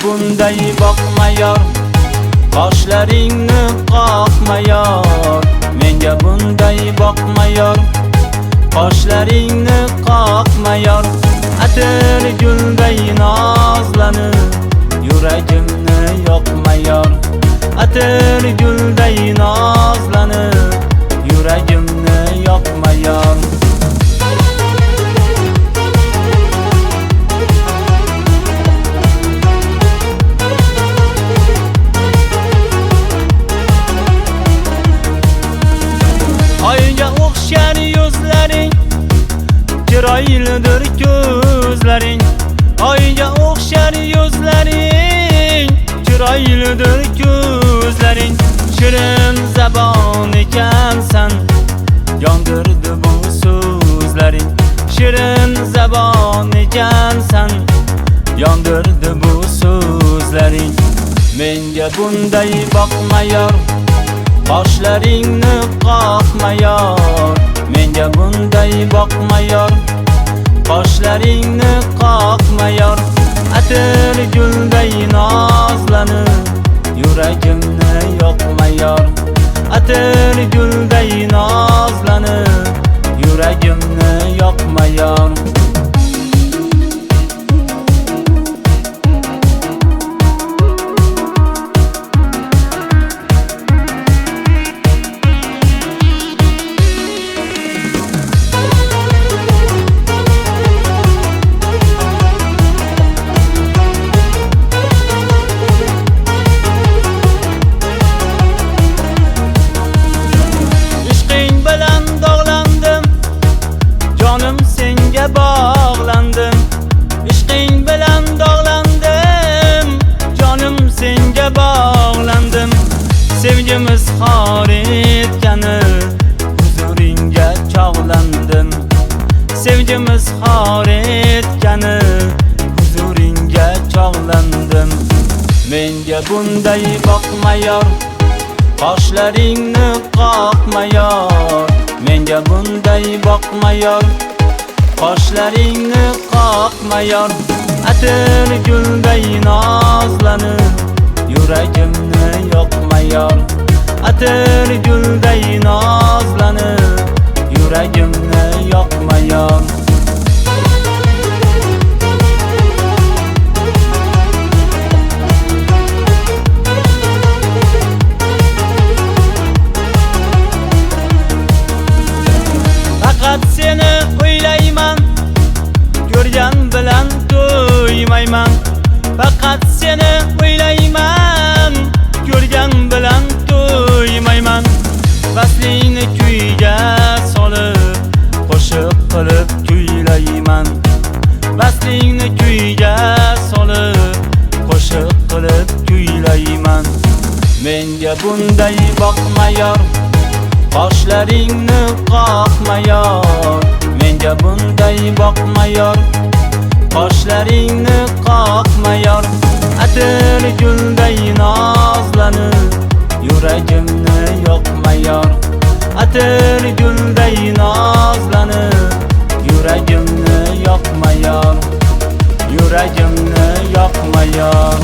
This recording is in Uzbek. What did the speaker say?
bunday boqma yor, qoshlaringni qoqma yor. Menga bunday boqma yor, qoshlaringni qoqma yor. Atir gulday nozlanib, yuragimni yoqma yor. Atir gulday nozlanib, yuragimni yoqma yor. Oyga o'xshar yuzlaring, chiroylidir ko'zlaring. Oyga o'xshar yuzlaring, chiroylidir ko'zlaring. Shirin zabon ekansan, yondirdi bu so'zlaring. Shirin zabon ekansan, yondirdi bu so'zlaring. Menga bunday boqma yor, qoshlaringni qoqma yor. Menga bunday boqma yor, qoshlaringni qoqma yor. Atir gulday nozlanib, yuragimni yoqma yor. Atir gulday nozlanib, yuragimni yoqma yor. Bağlandım, ishqing bilan dog'landim, jonim senga bağlandım. Sevgimiz xor etgani huzuringga chog'landim. Sevgimiz xor etgani huzuringga chog'landim. Menga bunday boqma yor, qoshlaringni qoqma yor. Menga bunday boqma yor, qoshlaringni qoqma yor. Atir gulday nozlanib, yuragimni yoqma yor. Atir gulday nozlanib, yuragimni yoqma yor. Faqat seni o'ylayman, ko'rgan bilan to'ymayman. Faqat seni o'ylayman, ko'rgan bilan to'ymayman. Faslingni kuyga solib, qo'shiq qilib kuylayman. Faslingni kuyga solib, qo'shiq qilib kuylayman. Menga bunday boqma yor, qoshlaringni qoqma yor. Menga bunday boqma yor, qoshlaringni qoqma yor. Atir gulday nozlanib, yuragimni yoqma yor. Atir gulday nozlanib, yuragimni yoqma yor. Yuragimni yoqma yor.